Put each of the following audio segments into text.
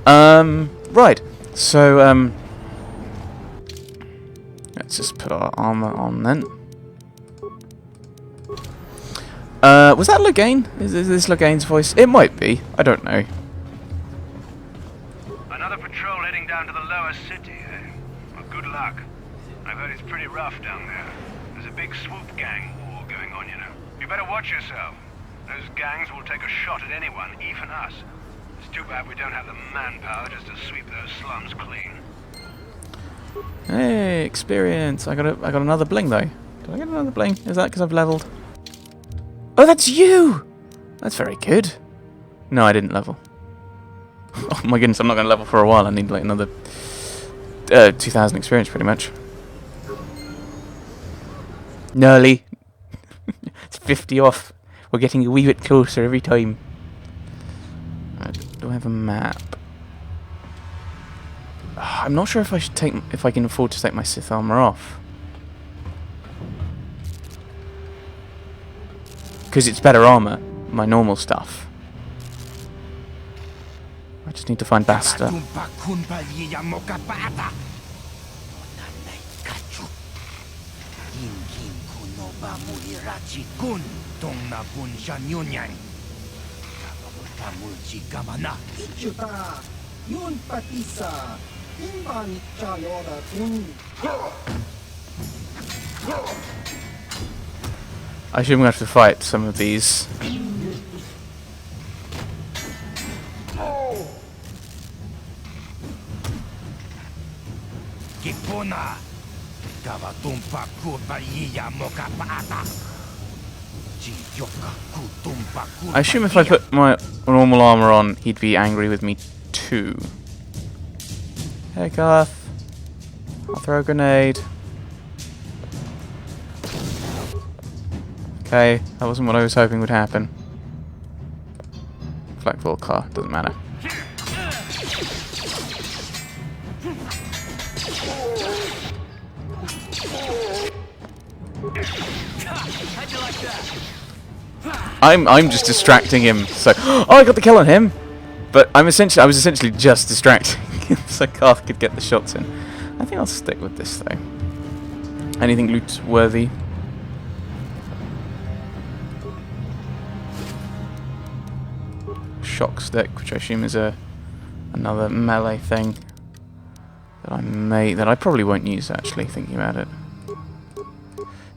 Right. So, let's just put our armor on then. Was that Logain? Is this Logain's voice? It might be. I don't know. Another patrol heading down to the lower city, eh? Well, good luck. I've heard it's pretty rough down there. There's a big swoop gang war going on, you know. You better watch yourself. Those gangs will take a shot at anyone, even us. It's too bad we don't have the manpower just to sweep those slums clean. Hey, experience. I got another bling though. Did I get another bling? Is that because I've leveled? Oh, that's you! That's very good. No, I didn't level. Oh my goodness, I'm not going to level for a while. I need like another 2,000 experience pretty much. Nearly. It's 50 off. We're getting a wee bit closer every time. Do I have a map? I'm not sure if I should if I can afford to take my Sith armor off. Because it's better armor, my normal stuff. I just need to find Basta. I assume we have to fight some of these. I assume if I put my normal armor on, he'd be angry with me too. Hey Garth, I'll throw a grenade. Okay, that wasn't what I was hoping would happen. Flak Volcar, doesn't matter. I'm just distracting him. So, oh, I got the kill on him. But I was essentially just distracting him so Garth could get the shots in. I think I'll stick with this though. Anything loot worthy? Shock stick, which I assume is another melee thing that I probably won't use actually, thinking about it.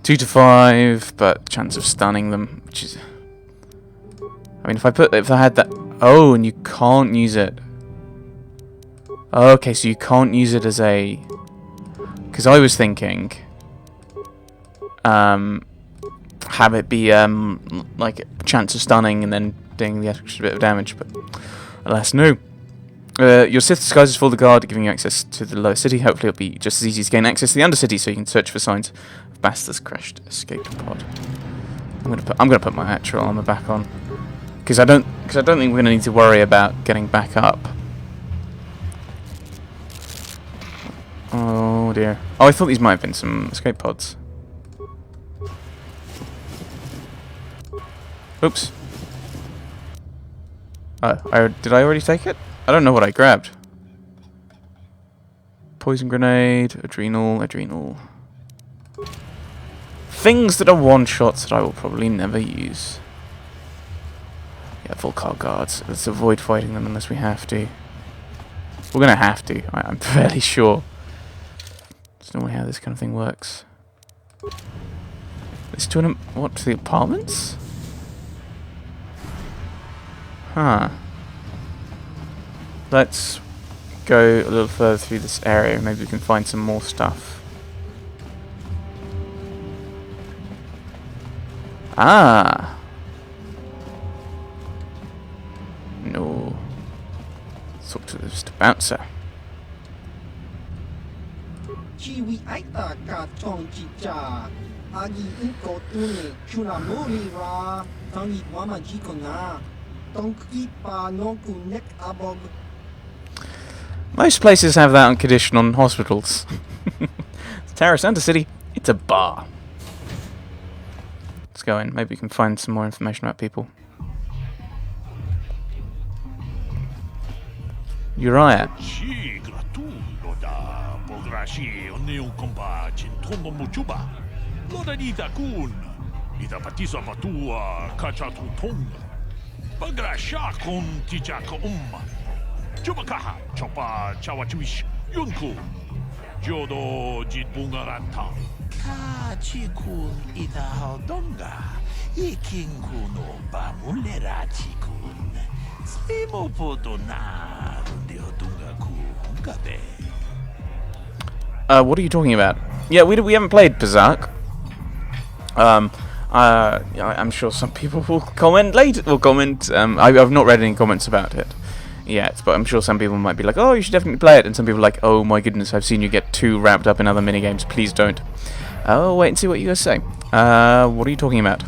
2 to 5, but chance of stunning them, which is, I mean, if I had that, oh, and you can't use it. Okay, so you can't use it as a, because I was thinking, have it be like a chance of stunning and then doing the extra bit of damage, but alas, no. Your Sith disguises for the guard, giving you access to the lower city. Hopefully it'll be just as easy to gain access to the undercity, so you can search for signs of Basta's crashed escape pod. I'm gonna put my actual armor back on, because I don't think we're gonna need to worry about getting back up. Oh dear. Oh, I thought these might have been some escape pods. Oops. Oh, did I already take it? I don't know what I grabbed. Poison grenade, adrenal. Things that are one-shots that I will probably never use. Yeah, Volcar guards. Let's avoid fighting them unless we have to. We're gonna have to, I'm fairly sure. That's normally how this kind of thing works. It's to the apartments? Huh. Let's go a little further through this area. Maybe we can find some more stuff. Ah! No. Let's talk to this bouncer. Most places have that on condition on hospitals. Terra Santa City, it's a bar. Let's go in. Maybe we can find some more information about people. Uriah. Ci gratulo da pograshi onneun komba cintono muchuba. Loda nita kun. Ita patisa patua kachatu tonga. Bagrasha kun tijaka Chubakaha chopa chawachuish yunku. Jodo jitbungaranta. Ka chikun ita hodonga. Ikinkuno bamulera chikun. Slimo podona deodunga kungabe. What are you talking about? Yeah, we haven't played Berserk. I'm sure some people will comment later. Will comment. I've not read any comments about it yet, but I'm sure some people might be like, "Oh, you should definitely play it," and some people are like, "Oh my goodness, I've seen you get too wrapped up in other minigames. Please don't." Oh, wait and see what you guys say. What are you talking about?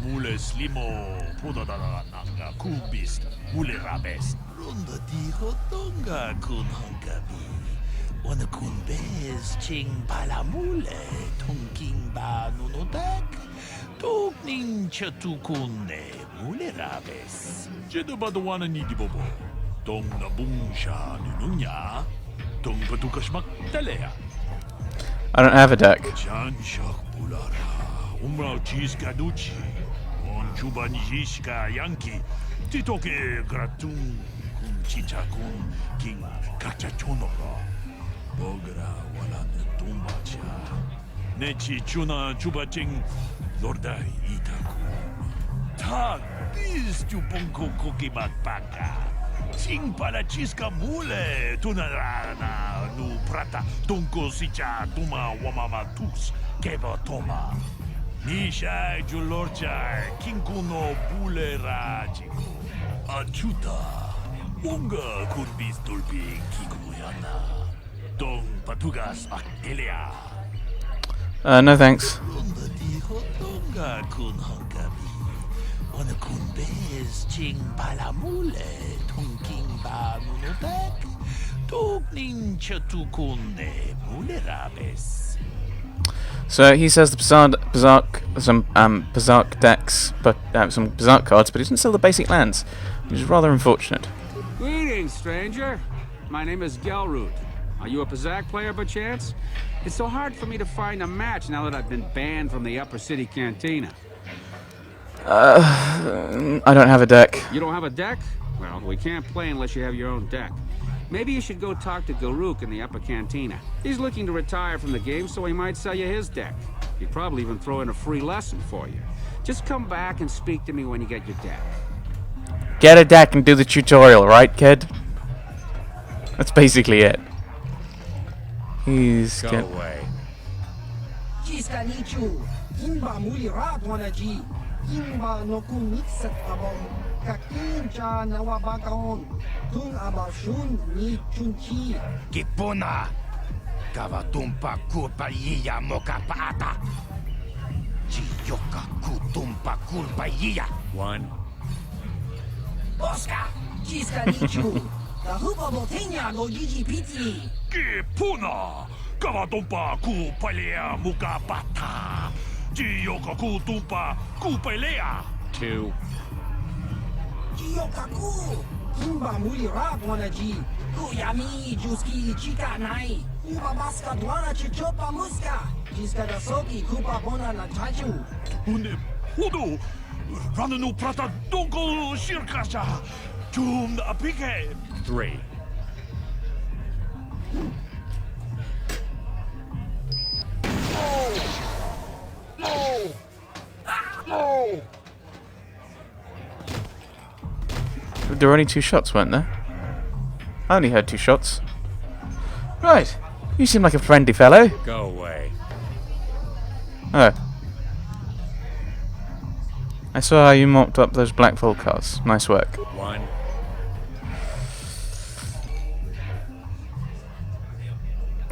Mule slimo podadana nanga kubist mule rabes runda di hotonga kun hangabi ona kun bez ching pala mule tonking ba nunodak tokning chatu kunne mule rabes jedo badwana ni di bobo tong na bungsha nunya tong patukashmak talea. I don't have a deck. Chan shak bulara umrao cheese kaduchi. Chubanjishka Yankee, Titoke Gratun, Kun Chichakun, King Kachachonora, Bogra Walan Tumbacha, Nechi Chuna Chubaching, Lordai Itaku, Tag, this Chupunko Kokimat Paka, Sing Palachiska Mule, Tunarana, Nu Prata, Tunko Sicha, Tuma Wamama Tus, Keba Toma. Nisha Julorcha, Kinkuno Bulerajiku, Achuta, Unga Kurbis Tulbi Kikuyana, Dong Patugas Akdelia. No thanks. Runda dijo Donga Kun Hangabi, Wana Kun Bez Ching Palamule, Tonking Ba Nunodak, Togning Chatukunde Mulerabes. So he says the Berserk decks, but some Berserk cards, but he doesn't sell the basic lands, which is rather unfortunate. Greetings, stranger. My name is Gelroot. Are you a Berserk player by chance? It's so hard for me to find a match now that I've been banned from the Upper City Cantina. I don't have a deck. You don't have a deck? Well, we can't play unless you have your own deck. Maybe you should go talk to Garuk in the Upper Cantina. He's looking to retire from the game, so he might sell you his deck. He'd probably even throw in a free lesson for you. Just come back and speak to me when you get your deck. Get a deck and do the tutorial, right, kid? That's basically it. He's... Go away. Kipuna Kavatumpa Kurpaiya Mokapaata Chiyoka Kutumpa Kurpaiya. One. Oscar, Chiska Nichu, the Hupa Botenia no Gigi Piti. Kipuna Kavatumpa Kupalea Mukapata Chiyoka Kutumpa Kupalea. Two. Yokaku, Kimba Muli Radwanaji, Kuyami, Juski, Chika Nai, Uba Baska Dwana Chichopa Muska, Jiska da Soki, Kupa Bona Nataju. Une Hudu Rananu Prata Donko Shirkasha Tum Apike. Three. No! No! There were only 2 shots, weren't there? I only heard 2 shots. Right. You seem like a friendly fellow. Go away. Oh. I saw how you mopped up those Black Vault cards. Nice work. One.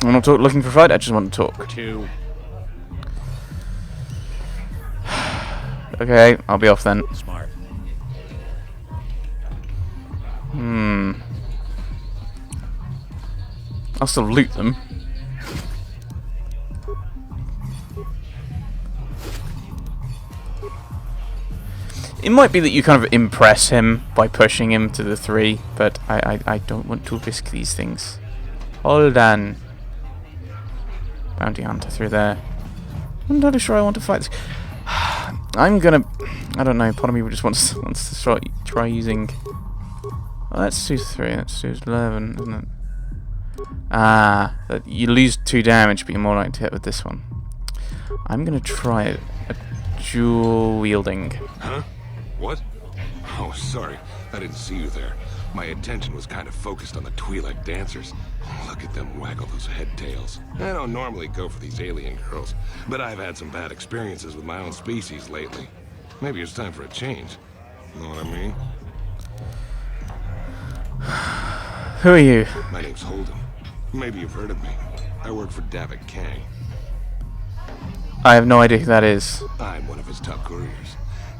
I'm not looking for a fight, I just want to talk. Two. Okay, I'll be off then. Smart. I'll still loot them. It might be that you kind of impress him by pushing him to the 3, but I don't want to risk these things. Hold on. Bounty hunter through there. I'm not entirely sure I want to fight this. I'm gonna... I don't know, part of me just wants to try using... Well, let's do 3, let's do 11, isn't it? You lose 2 damage, but you're more likely to hit with this one. I'm gonna try a dual wielding. Huh? What? Oh, sorry. I didn't see you there. My attention was kind of focused on the Twi'lek dancers. Look at them waggle those head tails. I don't normally go for these alien girls, but I've had some bad experiences with my own species lately. Maybe it's time for a change. Know what I mean? Who are you? My name's Holden. Maybe you've heard of me. I work for Davik Kang. I have no idea who that is. I'm one of his top couriers.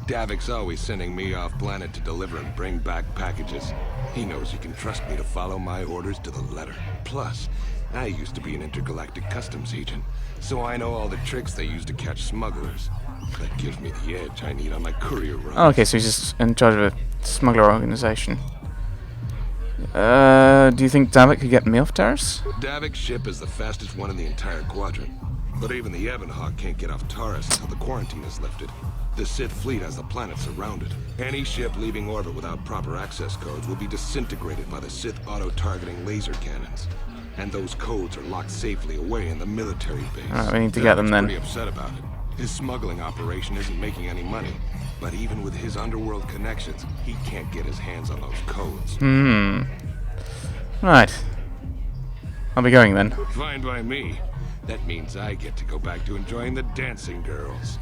Davik's always sending me off planet to deliver and bring back packages. He knows you can trust me to follow my orders to the letter. Plus, I used to be an intergalactic customs agent, so I know all the tricks they use to catch smugglers. That gives me the edge I need on my courier run. Oh, okay, so he's just in charge of a smuggler organization. Do you think Davik could get me off Taris? Davik's ship is the fastest one in the entire quadrant. But even the Ebonhawk can't get off Taris until the quarantine is lifted. The Sith fleet has the planet surrounded. Any ship leaving orbit without proper access codes will be disintegrated by the Sith auto-targeting laser cannons. And those codes are locked safely away in the military base. Alright, we need to get them then. Pretty upset about it. His smuggling operation isn't making any money. But even with his underworld connections, he can't get his hands on those codes. Right. I'll be going then. Fine by me. That means I get to go back to enjoying the dancing girls.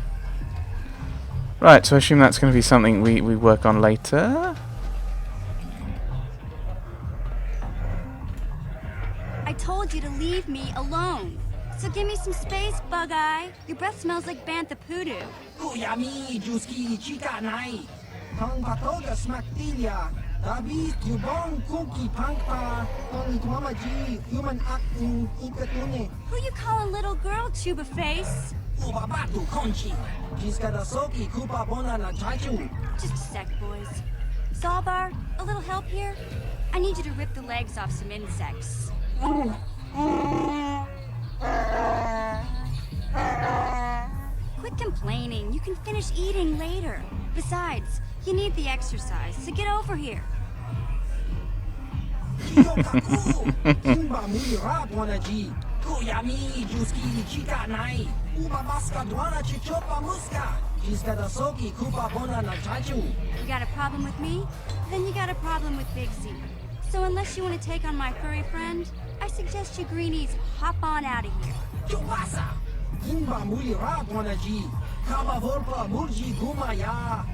Right, so I assume that's going to be something we work on later. I told you to leave me alone. So give me some space, Bug-Eye. Your breath smells like bantha poodoo. Kuyami, Juski, Chica Nai. Tong Patoga Smaktilia. Dabi, Tubong, Kuki, Pankpa. Tong Tuamaji, Human Acting, Ikatune. Who you calling little girl, Chuba Face? Ubabatu Conchi. Jiskadasoki, Kupa Bona na Chachu. Just a sec, boys. Zalbar, a little help here? I need you to rip the legs off some insects. Quit complaining. You can finish eating later. Besides, you need the exercise, so get over here. Kiyokaku, Kimba Muirab Wanaji. Kuyami, Juski, Chica Nai. Ubabaska Dwana Chichopa Muska. Jiskadasoki, Kupa Bona na Chachu. You got a problem with me? Then you got a problem with Big Z. So unless you want to take on my furry friend, I suggest you greenies hop on out of here. Chupasa. Kimba Muirab Wanaji. Kaba Volpa Murji Gumaya.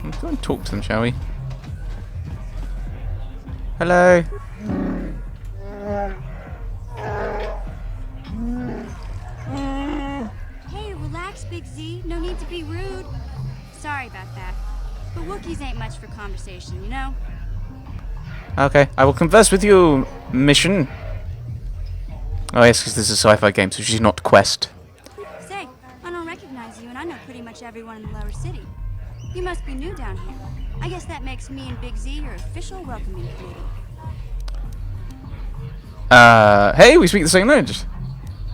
Let's go and talk to them, shall we? Hello. Hey, relax, Big Z. No need to be rude. Sorry about that. But Wookiees ain't much for conversation, you know? Okay, I will converse with you, mission. Oh yes, because this is a sci-fi game, so she's not Quest. Say, I don't recognize you, and I know pretty much everyone in the lower city. You must be new down here. I guess that makes me and Big Z your official welcoming committee. Hey, we speak the same language.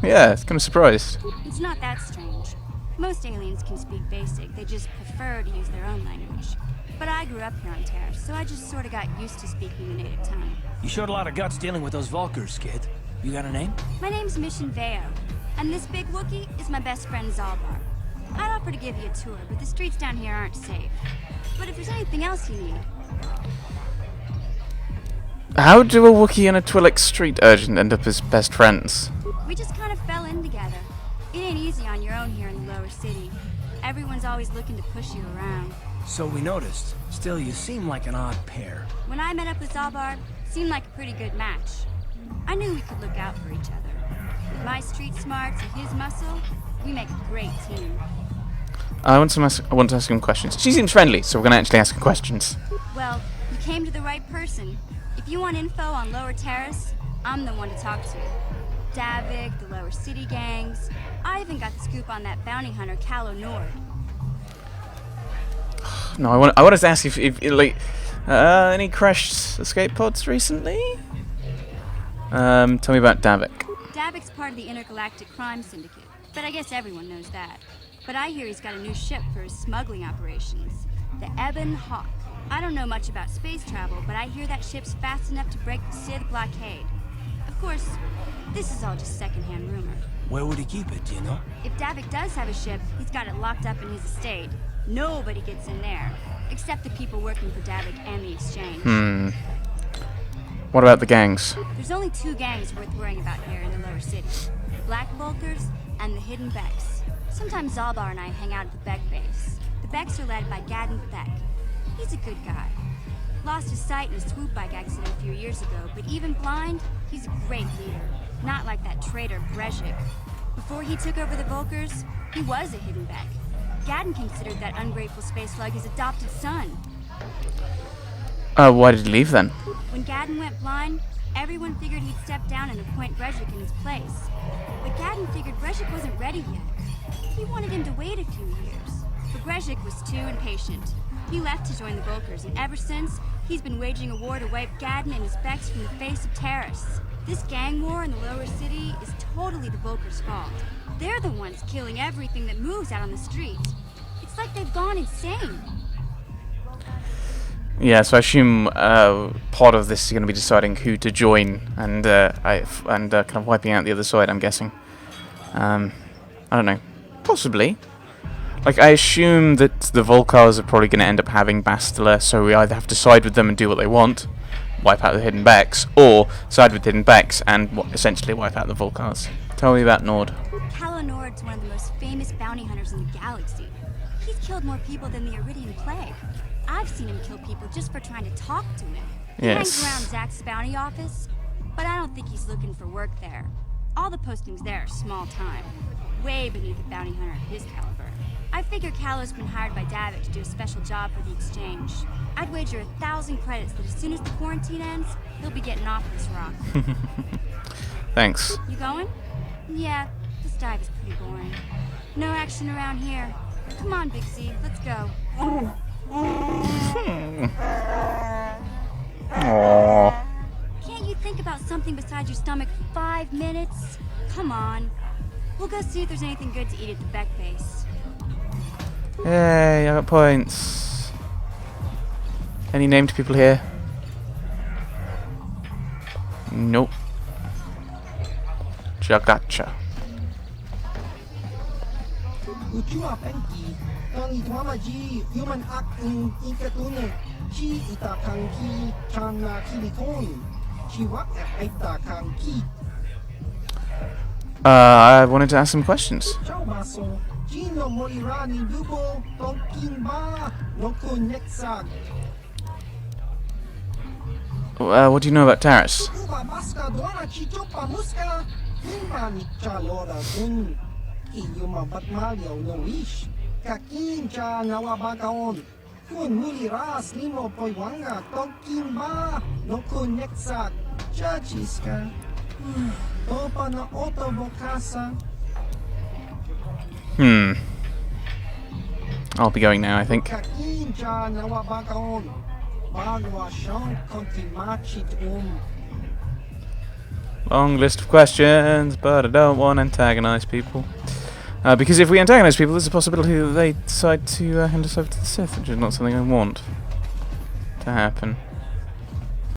Yeah, it's kind of surprised. It's not that strange. Most aliens can speak basic, they just prefer to use their own language. But I grew up here on Taris, so I just sort of got used to speaking the native tongue. You showed a lot of guts dealing with those Vulkars, kid. You got a name? My name's Mission Veo, and this big Wookiee is my best friend Zalbar. I'd offer to give you a tour, but the streets down here aren't safe. But if there's anything else you need... How do a Wookiee and a Twi'lek street urchin end up as best friends? We just kind of fell in together. It ain't easy on your own here in the lower city. Everyone's always looking to push you around. So we noticed. Still, you seem like an odd pair. When I met up with Zalbar, seemed like a pretty good match. I knew we could look out for each other. With my street smarts and his muscle, we make a great team. I want to ask him questions. She seems friendly, so we're going to actually ask her questions. Well, you came to the right person. If you want info on Lower Terrace, I'm the one to talk to. Davik, the lower city gangs. I even got the scoop on that bounty hunter, Calo Nord. No, I wanted to ask if like any crashed escape pods recently. Tell me about Davik. Davik's part of the intergalactic crime syndicate, but I guess everyone knows that. But I hear he's got a new ship for his smuggling operations, the Ebon Hawk. I don't know much about space travel, but I hear that ship's fast enough to break the Sith blockade. Of course, this is all just secondhand rumor. Where would he keep it, do you know? If Davik does have a ship, he's got it locked up in his estate. Nobody gets in there, except the people working for Davik and the exchange. What about the gangs? There's only 2 gangs worth worrying about here in the lower city. The Black Vulkars and the Hidden Becks. Sometimes Zalbar and I hang out at the Beck base. The Becks are led by Gadden Beck. He's a good guy. Lost his sight in a swoop bike accident a few years ago, but even blind, he's a great leader. Not like that traitor Brezhik. Before he took over the Vulkars, he was a Hidden Beck. Gadden considered that ungrateful space slug his adopted son. Why did he leave then? When Gadden went blind, everyone figured he'd step down and appoint Brezhik in his place. But Gadden figured Brezhik wasn't ready yet. He wanted him to wait a few years. But Brezhik was too impatient. He left to join the Vulkars, and ever since, he's been waging a war to wipe Gadden and his Becks from the face of Terrace. This gang war in the lower city is totally the Vulkars' fault. They're the ones killing everything that moves out on the street. It's like they've gone insane. Yeah, so I assume part of this is going to be deciding who to join and kind of wiping out the other side, I'm guessing. I don't know. Possibly. Like, I assume that the Vulkars are probably going to end up having Bastila, so we either have to side with them and do what they want, wipe out the Hidden Becks, or side with the Hidden Becks and essentially wipe out the Vulkars. Tell me about Nord. Calo Nord's one of the most famous bounty hunters in the galaxy. He's killed more people than the Iridian Plague. I've seen him kill people just for trying to talk to him. He hangs around Zack's bounty office, but I don't think he's looking for work there. All the postings there are small time, way beneath a bounty hunter of his caliber. I figure Calo's been hired by Davik to do a special job for the exchange. I'd wager 1,000 credits that as soon as the quarantine ends, he'll be getting off this rock. Thanks. You going? Yeah, this dive is pretty boring. No action around here. Come on, Big Z, let's go. Aww. Can't you think about something besides your stomach for 5 minutes? Come on. We'll go see if there's anything good to eat at the Beck base. Yay, I got points. Any named people here? Nope. Jagacha. Uchua Penki, Tony Twamaji, Human Act in Ikatune, Chi Itakanki, Chana Kilikon, Chiwak Aita Kanki. I wanted to ask some questions. Chaubaso, Gino Morirani Dubo, Tonkin Ba, Noko Nexag. What do you know about Taris? Uba Baska Dwana Chichopa Muska, Himba Nichalora Gun, Iyuma Batmalio Noish, Kakin Cha Nawabagaon, Kun Muliras Nimo Poiwanga, Tonkin Ba, Noko Nexag, Chachiska. Topa na Oto Bokasa. I'll be going now, I think. Kakinja Nawabagaon. Bagwa Shon Kontimachit Long list of questions, but I don't want to antagonize people. Because if we antagonize people, there's a possibility that they decide to hand us over to the Sith, which is not something I want to happen.